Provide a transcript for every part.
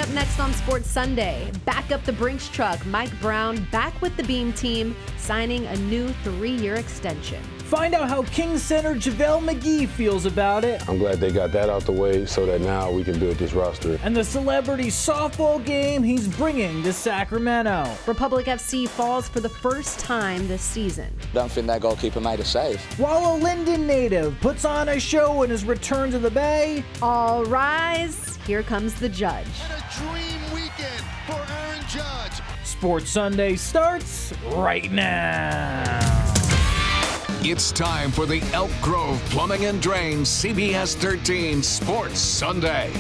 up next on Sports Sunday. Back up the Brinks truck. Mike Brown back with the Beam team, signing a new 3-year extension. Find out how Kings center JaVale McGee feels about it. I'm glad they got that out the way so that now we can build this roster. And the celebrity softball game he's bringing to Sacramento. Republic FC falls for the first time this season. Don't think their goalkeeper made a save. While a Linden native puts on a show in his return to the Bay. All rise, here comes the judge. And a dream weekend for Aaron Judge. Sports Sunday starts right now. It's time for the Elk Grove Plumbing and Drain CBS 13 Sports Sunday.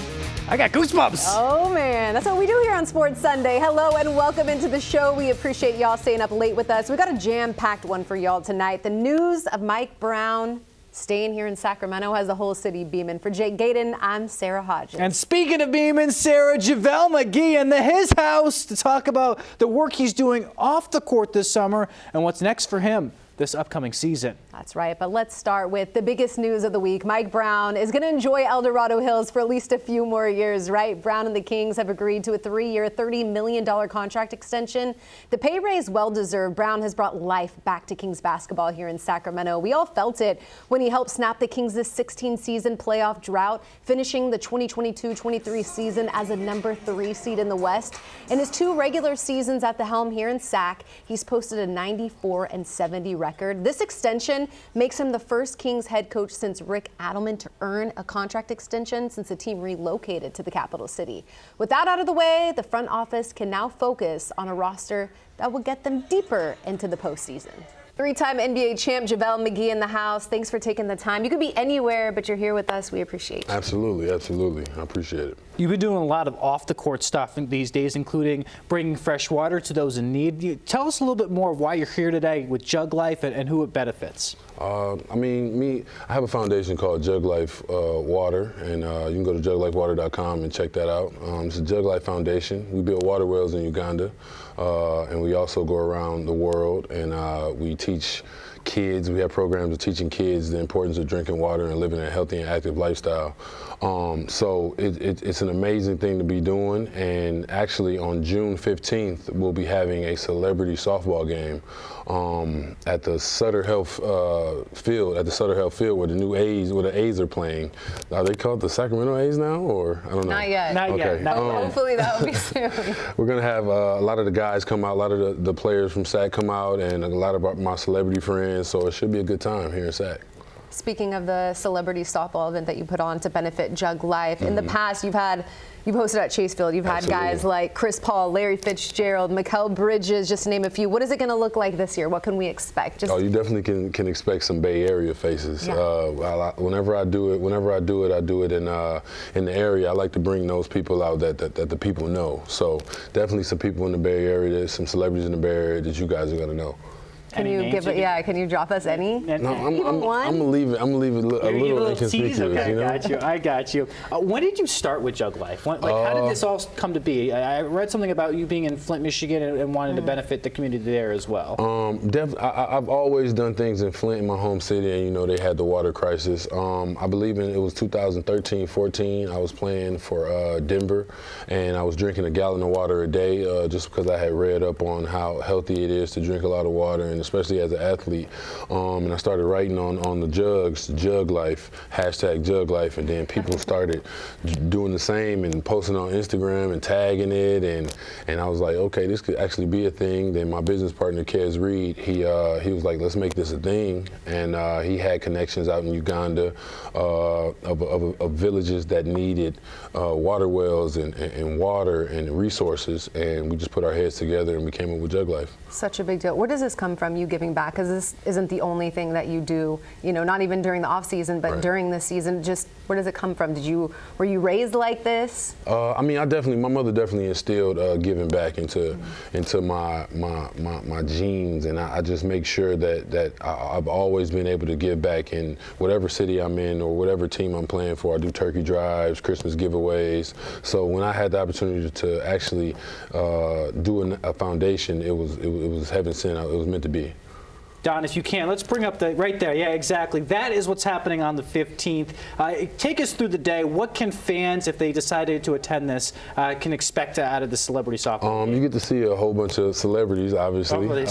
I got goosebumps. Oh, man. That's what we do here on Sports Sunday. Hello and welcome into the show. We appreciate y'all staying up late with us. We got a jam-packed one for y'all tonight. The news of Mike Brown staying here in Sacramento has the whole city beaming. For Jake Gaydon, I'm Sarah Hodges. And speaking of beaming, Sarah, JaVale McGee in his house to talk about the work he's doing off the court this summer and what's next for him this upcoming season. That's right, but let's start with the biggest news of the week. Mike Brown is going to enjoy El Dorado Hills for at least a few more years, right? Brown and the Kings have agreed to a 3-year, $30 million contract extension. The pay raise well-deserved. Brown has brought life back to Kings basketball here in Sacramento. We all felt it when he helped snap the Kings' 16-season playoff drought, finishing the 2022-23 season as a number 3 seed in the West. In his 2 regular seasons at the helm here in Sac, he's posted a 94-70 record. This extension makes him the first Kings head coach since Rick Adelman to earn a contract extension since the team relocated to the capital city. With that out of the way, the front office can now focus on a roster that will get them deeper into the postseason. 3-time NBA champ JaVale McGee in the house. Thanks for taking the time. You could be anywhere, but you're here with us. We appreciate you. Absolutely, absolutely. I appreciate it. You've been doing a lot of off-the-court stuff these days, including bringing fresh water to those in need. Tell us a little bit more of why you're here today with Jug Life and who it benefits. I have a foundation called Jug Life Water, and you can go to juglifewater.com and check that out. It's a Jug Life Foundation. We build water wells in Uganda, and we also go around the world, and we teach kids. We have programs of teaching kids the importance of drinking water and living a healthy and active lifestyle. So it's an amazing thing to be doing, and actually on June 15th, we'll be having a celebrity softball game at the Sutter Health field, where the new A's, where the A's are playing. Are they called the Sacramento A's now, or I don't know? Not yet. Not Okay. yet. Hopefully that will be soon. We're going to have a lot of the guys come out, a lot of the players from SAC come out, and a lot of my celebrity friends, so it should be a good time here in SAC. Speaking of the celebrity softball event that you put on to benefit Jug Life, in the past you've hosted at Chase Field. You've had guys like Chris Paul, Larry Fitzgerald, Mikal Bridges, just to name a few. What is it going to look like this year? What can we expect? You definitely can expect some Bay Area faces. Yeah. Whenever I do it, I do it in the area. I like to bring those people out that the people know. So definitely some people in the Bay Area. There's some celebrities in the Bay Area that you guys are going to know. Can you give it? Yeah, can you drop us any? No, I'm gonna leave it a little inconspicuous. Okay, I got you. When did you start with Jug Life? How did this all come to be? I read something about you being in Flint, Michigan, and wanting to benefit the community there as well. I've always done things in Flint, in my home city, and they had the water crisis. I believe it was 2013-14. I was playing for Denver, and I was drinking a gallon of water a day just because I had read up on how healthy it is to drink a lot of water, and especially as an athlete. And I started writing on the jugs, Jug Life, #Jug Life, and then people started doing the same and posting on Instagram and tagging it, and I was like, okay, this could actually be a thing. Then my business partner, Kez Reed, he was like, let's make this a thing, and he had connections out in Uganda of villages that needed water wells and water and resources, and we just put our heads together and we came up with Jug Life. Such a big deal. Where does this come from, you giving back? Because this isn't the only thing that you do, not even during the off season, but during the season. Just where does it come from? Were you raised like this? My mother definitely instilled giving back into my genes, and I just make sure that I've always been able to give back in whatever city I'm in or whatever team I'm playing for. I do turkey drives, Christmas giveaways. So when I had the opportunity to actually do a foundation, it was heaven sent. It was meant to be. Don, if you can, let's bring up right there. Yeah, exactly. That is what's happening on the 15th. Take us through the day. What can fans, if they decided to attend this, can expect out of the celebrity soccer? You get to see a whole bunch of celebrities, obviously.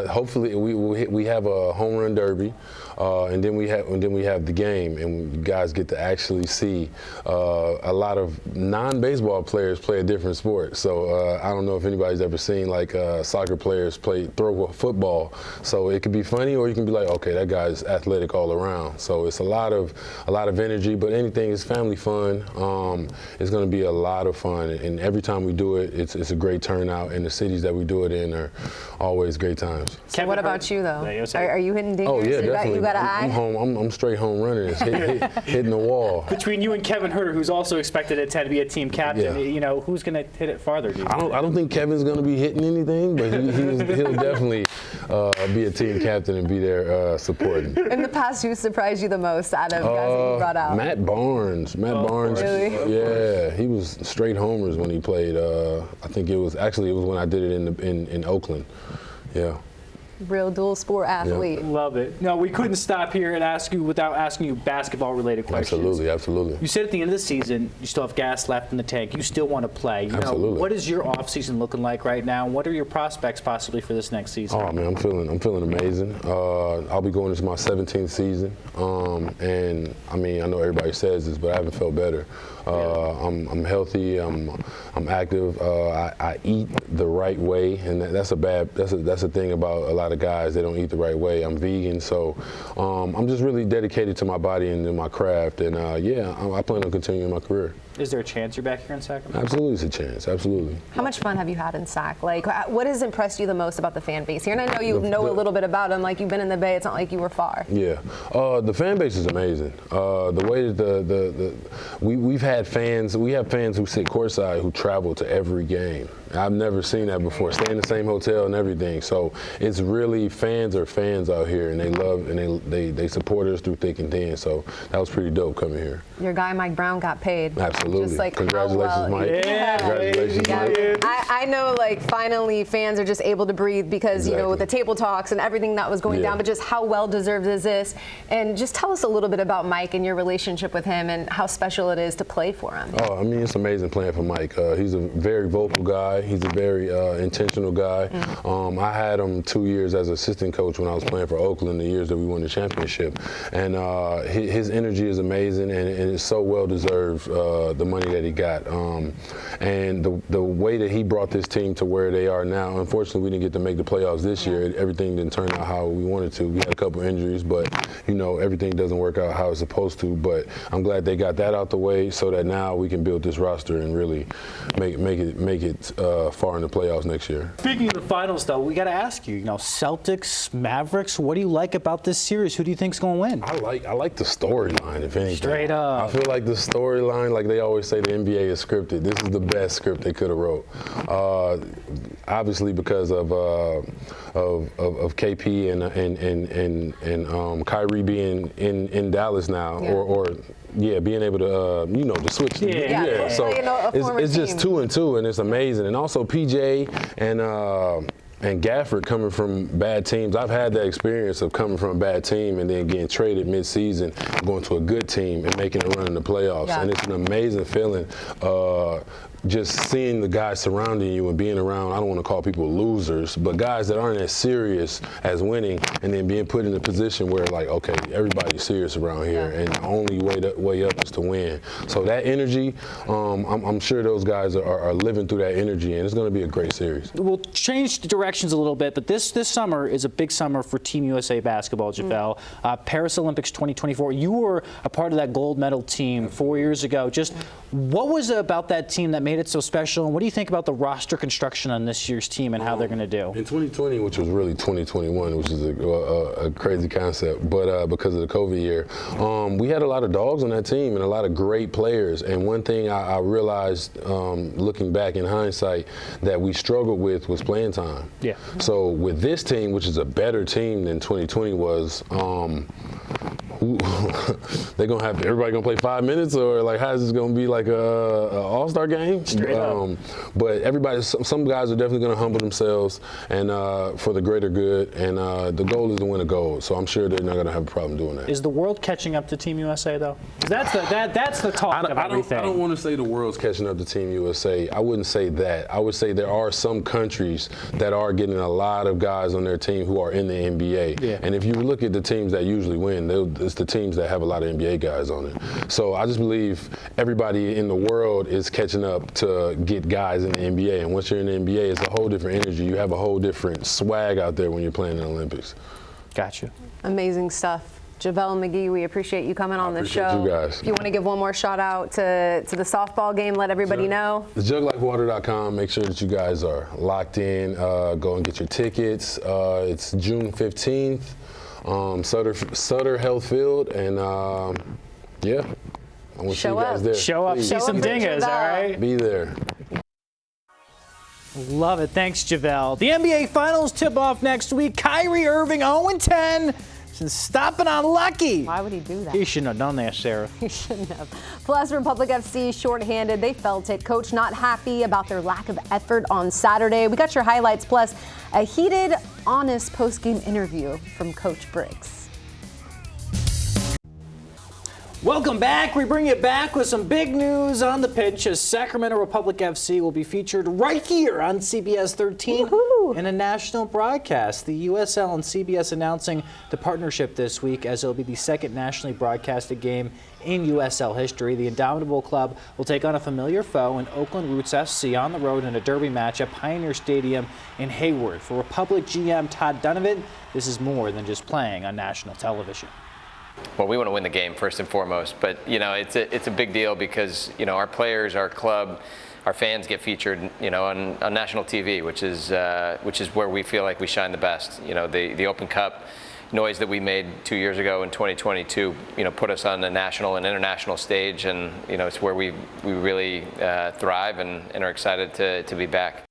Hopefully, we have a home run derby, and then we have the game, and you guys get to actually see a lot of non-baseball players play a different sport. So I don't know if anybody's ever seen like soccer players throw a football. So it could be funny, or you can be like, okay, that guy's athletic all around. So it's a lot of energy, but anything is family fun. It's going to be a lot of fun, and every time we do it, it's a great turnout, and the cities that we do it in are always great times. So what about you, though? Are you hitting dingers? Oh yeah, definitely. You got an eye? I'm home. I'm straight home running. It's hitting the wall. Between you and Kevin Herter, who's also expected at 10 to be a team captain, who's going to hit it farther? I don't think Kevin's going to be hitting anything, but he'll definitely be a team captain and be there supporting. In the past, who surprised you the most out of guys that you brought out? Matt Barnes. Really? Yeah, he was straight homers when he played. I think it was when I did it in Oakland. Yeah. Real dual sport athlete. Yeah. Love it. No, we couldn't stop here and ask you without asking you basketball-related questions. Absolutely. You said at the end of the season, you still have gas left in the tank. You still want to play. Absolutely. What is your off-season looking like right now? What are your prospects possibly for this next season? Oh man, I'm feeling amazing. I'll be going into my 17th season, and I mean, I know everybody says this, but I haven't felt better. I'm healthy. I'm active. I eat the right way, and that's a thing about a lot of guys. They don't eat the right way. I'm vegan, so I'm just really dedicated to my body and to my craft. And I plan on continuing my career. Is there a chance you're back here in Sacramento? Absolutely, it's a chance. Absolutely. How much fun have you had in Sac? Like, what has impressed you the most about the fan base here? And I know you know a little bit about them. Like, you've been in the Bay. It's not like you were far. Yeah, the fan base is amazing. The way that we've had fans. We have fans who sit courtside who travel to every game. I've never seen that before. Stay in the same hotel and everything. So it's really fans are fans out here, and they love and they support us through thick and thin. So that was pretty dope coming here. Your guy Mike Brown got paid. Absolutely. Just like Congratulations, Mike. Yeah. Congratulations, Mike. I know, like, finally fans are just able to breathe because, you know, with the table talks and everything that was going down, but just how well deserved is this? And just tell us a little bit about Mike and your relationship with him and how special it is to play for him. Oh, I mean, it's amazing playing for Mike. He's a very vocal guy. He's a very intentional guy. I had him 2 years as assistant coach when I was playing for Oakland, the years that we won the championship. And his energy is amazing, and it's so well deserved, the money that he got. And the way that he brought this team to where they are now, unfortunately, we didn't get to make the playoffs this year. Everything didn't turn out how we wanted to. We had a couple injuries, but, you know, everything doesn't work out how it's supposed to. But I'm glad they got that out the way so that now we can build this roster and really make it far in the playoffs next year. Speaking of the finals, though, we got to ask you, Celtics, Mavericks, what do you like about this series? Who do you think's going to win? I like the storyline, if anything. Straight up. I feel like the storyline, like they always say the NBA is scripted. This is the best script they could have wrote. Obviously because of KP and Kyrie being in Dallas now, being able to to switch. So it's just 2-2, and it's amazing. And also PJ and Gafford coming from bad teams. I've had that experience of coming from a bad team and then getting traded mid-season, going to a good team and making a run in the playoffs. Yeah. And it's an amazing feeling. Just seeing the guys surrounding you and being around, I don't want to call people losers, but guys that aren't as serious as winning, and then being put in a position where, like, okay, everybody's serious around here, and the only way up is to win. So that energy, I'm sure those guys are living through that energy, and it's going to be a great series. We'll change the directions a little bit, but this summer is a big summer for Team USA basketball, JaVale. Paris Olympics 2024, you were a part of that gold medal team 4 years ago. Just what was it about that team that made it so special, and what do you think about the roster construction on this year's team and how they're going to do? In 2020, which was really 2021, which is a crazy concept, but because of the COVID year, we had a lot of dogs on that team and a lot of great players. And one thing I realized, looking back in hindsight, that we struggled with was playing time. Yeah. So with this team, which is a better team than 2020 was, they're gonna have everybody gonna play 5 minutes, or like how is this gonna be like a all-star game? Straight up. But everybody, some guys are definitely gonna humble themselves and for the greater good. And the goal is to win a gold. So I'm sure they're not gonna have a problem doing that. Is the world catching up to Team USA though? That's the talk of everything. I don't want to say the world's catching up to Team USA. I wouldn't say that. I would say there are some countries that are getting a lot of guys on their team who are in the NBA. Yeah. And if you look at the teams that usually win, it's the teams that have a lot of NBA guys on it. So I just believe everybody in the world is catching up to get guys in the NBA. And once you're in the NBA, it's a whole different energy. You have a whole different swag out there when you're playing in the Olympics. Gotcha. Amazing stuff. JaVale McGee, we appreciate you coming on the show. You guys. If you want to give one more shout out to the softball game, let everybody know. TheJugLikeWater.com. Make sure that you guys are locked in. Go and get your tickets. It's June 15th, Sutter Health Field, and yeah, I want to see you guys there. Show up, see some dingas, all right? Be there. Love it. Thanks, JaVale. The NBA Finals tip off next week. Kyrie Irving 0-10. Stopping on Lucky. Why would he do that? He shouldn't have done that, Sarah. He shouldn't have. Plus, Republic FC shorthanded. They felt it. Coach not happy about their lack of effort on Saturday. We got your highlights, plus a heated, honest post-game interview from Coach Briggs. Welcome back. We bring it back with some big news on the pitch as Sacramento Republic FC will be featured right here on CBS 13 in a national broadcast. The USL and CBS announcing the partnership this week as it'll be the second nationally broadcasted game in USL history. The Indomitable Club will take on a familiar foe in Oakland Roots FC on the road in a derby match at Pioneer Stadium in Hayward. For Republic GM Todd Donovan, this is more than just playing on national television. Well, we want to win the game first and foremost, but it's a big deal because our players, our club, our fans get featured on national TV, which is where we feel like we shine the best. The Open Cup noise that we made 2 years ago in 2022 put us on the national and international stage, and it's where we really thrive and are excited to be back.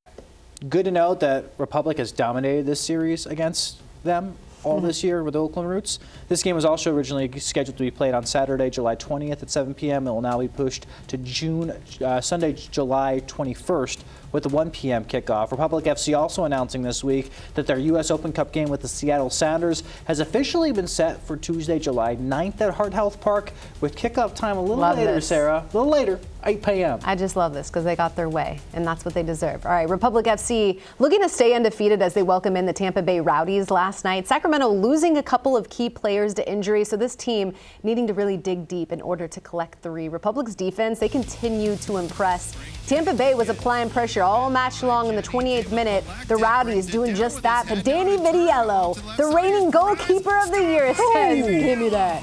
Good to note that Republic has dominated this series against them all this year with the Oakland Roots. This game was also originally scheduled to be played on Saturday, July 20th at 7 p.m. It will now be pushed to Sunday, July 21st with the 1 p.m. kickoff. Republic FC also announcing this week that their U.S. Open Cup game with the Seattle Sounders has officially been set for Tuesday, July 9th at Heart Health Park with kickoff time a little later, Sarah. A little later, 8 p.m. I just love this because they got their way, and that's what they deserve. All right, Republic FC looking to stay undefeated as they welcome in the Tampa Bay Rowdies last night. Sacramento losing a couple of key players to injury, so this team needing to really dig deep in order to collect 3. Republic's defense, they continue to impress. Tampa Bay was applying pressure all match long in the 28th minute. The Rowdies doing just that, but Danny Vitiello, the reigning goalkeeper of the year, says, give me that.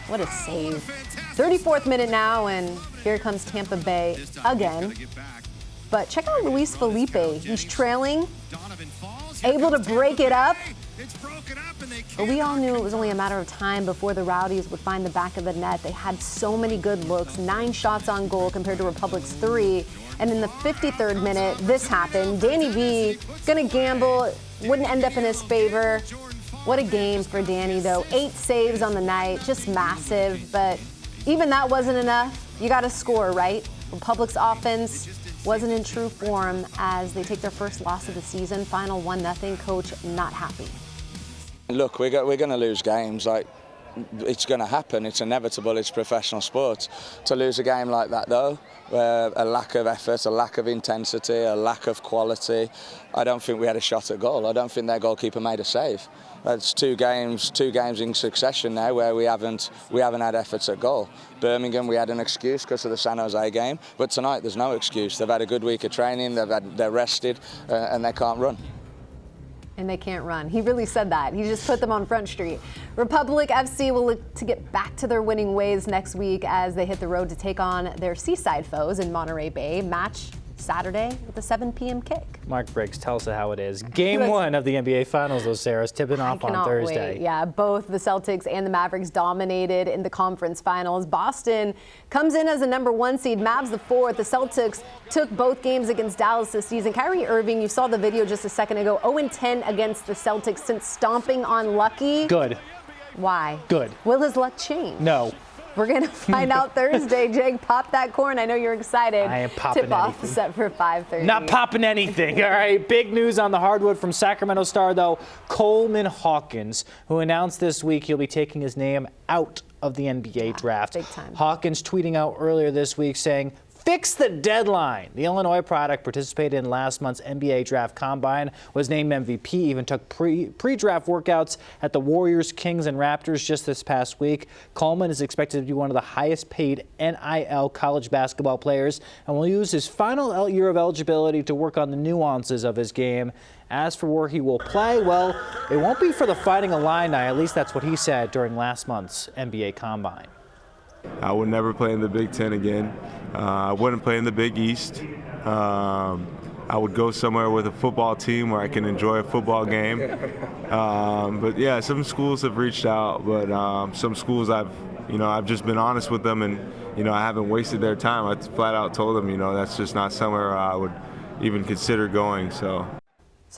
What a save. 34th minute now, and here comes Tampa Bay again. But check out Luis Felipe. He's trailing, able to break it up. But we all knew it was only a matter of time before the Rowdies would find the back of the net. They had so many good looks, 9 shots on goal compared to Republic's 3. And in the 53rd minute, this happened. Danny V gonna gamble, wouldn't end up in his favor. What a game for Danny, though. 8 saves on the night, just massive. But even that wasn't enough. You got to score, right? Republic's offense wasn't in true form as they take their first loss of the season. Final 1-0. Coach not happy. Look, we're going to lose games. It's going to happen. It's inevitable. It's professional sports. To lose a game like that, though, where a lack of effort, a lack of intensity, a lack of quality, I don't think we had a shot at goal. I don't think their goalkeeper made a save. That's two games in succession now where we haven't had efforts at goal. Birmingham, we had an excuse because of the San Jose game, but tonight there's no excuse. They've had a good week of training. They're rested, and they can't run. And they can't run. He really said that. He just put them on Front Street. Republic FC will look to get back to their winning ways next week as they hit the road to take on their seaside foes in Monterey Bay. Match Saturday with a 7 p.m. kick. Mark Briggs, tell us how it is. Game 1 of the NBA Finals, though, Sarah, is tipping off on Thursday. Wait. Yeah, both the Celtics and the Mavericks dominated in the conference finals. Boston comes in as a number 1 seed. Mavs the 4th. The Celtics took both games against Dallas this season. Kyrie Irving, you saw the video just a second ago, 0-10 against the Celtics since stomping on Lucky. Good. Why? Good. Will his luck change? No. We're going to find out Thursday. Jake, pop that corn. I know you're excited. I am popping Tip-off anything. set for 5:30. Not popping anything. All right. Big news on the hardwood from Sacramento Star, though. Coleman Hawkins, who announced this week he'll be taking his name out of the NBA draft. Big time. Hawkins tweeting out earlier this week saying, "Fix the deadline." The Illinois product participated in last month's NBA draft combine, was named MVP, even took pre-draft workouts at the Warriors, Kings, and Raptors just this past week. Coleman is expected to be one of the highest paid NIL college basketball players and will use his final year of eligibility to work on the nuances of his game. As for where he will play, well, it won't be for the Fighting Illini. At least that's what he said during last month's NBA combine. I would never play in the Big Ten again. I wouldn't play in the Big East. I would go somewhere with a football team where I can enjoy a football game. But yeah, some schools have reached out, but some schools I've just been honest with them, and I haven't wasted their time. I flat out told them, that's just not somewhere I would even consider going. So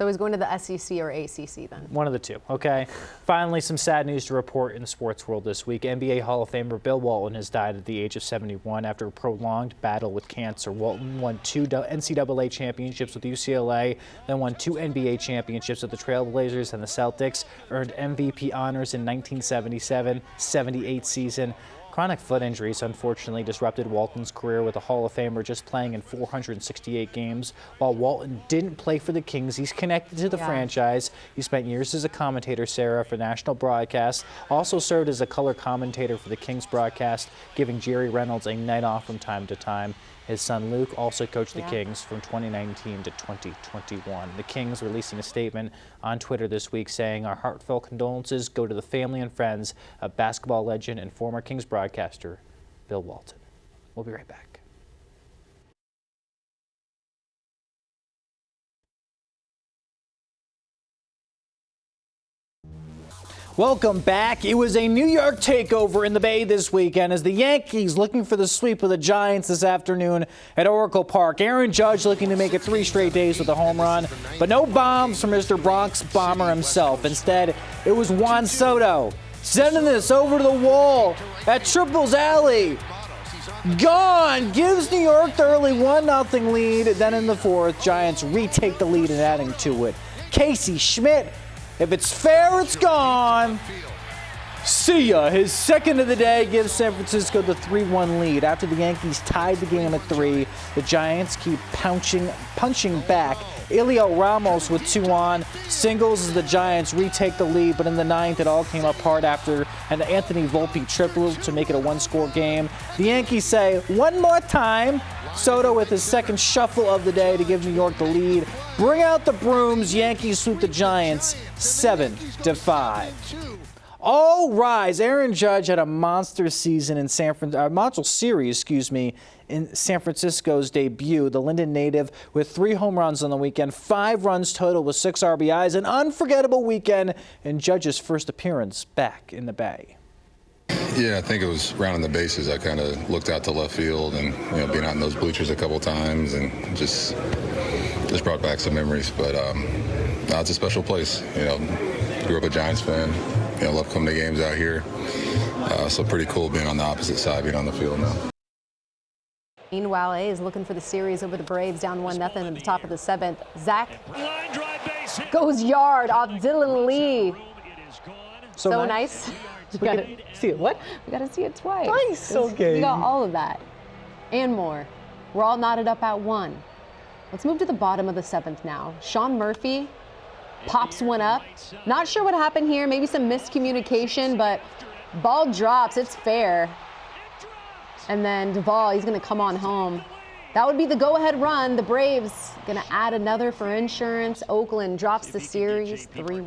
he's going to the SEC or ACC then? One of the two, okay? Finally, some sad news to report in the sports world this week. NBA Hall of Famer Bill Walton has died at the age of 71 after a prolonged battle with cancer. Walton won 2 NCAA championships with UCLA, then won 2 NBA championships with the Trailblazers and the Celtics, earned MVP honors in 1977-78 season. Chronic foot injuries unfortunately disrupted Walton's career, with a Hall of Famer just playing in 468 games. While Walton didn't play for the Kings, he's connected to the franchise. He spent years as a commentator, Sarah, for national broadcasts. Also served as a color commentator for the Kings broadcast, giving Jerry Reynolds a night off from time to time. His son Luke also coached the Kings from 2019 to 2021. The Kings releasing a statement on Twitter this week saying, "Our heartfelt condolences go to the family and friends of basketball legend and former Kings broadcaster Bill Walton." We'll be right back. Welcome back. It was a New York takeover in the Bay this weekend as the Yankees looking for the sweep of the Giants this afternoon at Oracle Park. Aaron Judge looking to make it 3 straight days with a home run, but no bombs from Mr. Bronx Bomber himself. Instead, it was Juan Soto sending this over to the wall at Triples Alley. Gone! Gives New York the early 1-0 lead. Then in the 4th, Giants retake the lead and adding to it. Casey Schmidt, if it's fair, it's gone. See ya. His second of the day gives San Francisco the 3-1 lead. After the Yankees tied the game at 3, the Giants keep punching back. Elio Ramos with 2 on. Singles as the Giants retake the lead, but in the 9th, it all came apart after an Anthony Volpe triple to make it a 1-score game. The Yankees say, one more time. Soto with his second shuffle of the day to give New York the lead. Bring out the brooms. Yankees sweep the Giants 7-5. All rise. Aaron Judge had a monster season in monster series, in San Francisco's debut. The Linden native with 3 home runs on the weekend, 5 runs total with 6 RBIs, an unforgettable weekend in Judge's first appearance back in the Bay. Yeah, I think it was rounding the bases. I kind of looked out to left field and being out in those bleachers a couple times and just brought back some memories. But it's a special place. Grew up a Giants fan. Love coming to games out here. So pretty cool being on the opposite side, being on the field now. Meanwhile, A is looking for the series over the Braves, down 1-0 at the top of the 7th. Zach goes yard off Dylan Lee. So nice. We gotta see it. What? We got to see it twice. Nice. Okay. We got all of that and more. We're all knotted up at 1. Let's move to the bottom of the 7th now. Sean Murphy pops one up. Not sure what happened here. Maybe some miscommunication, but ball drops. It's fair. And then Duvall, he's going to come on home. That would be the go-ahead run. The Braves going to add another for insurance. Oakland drops the series 3-1.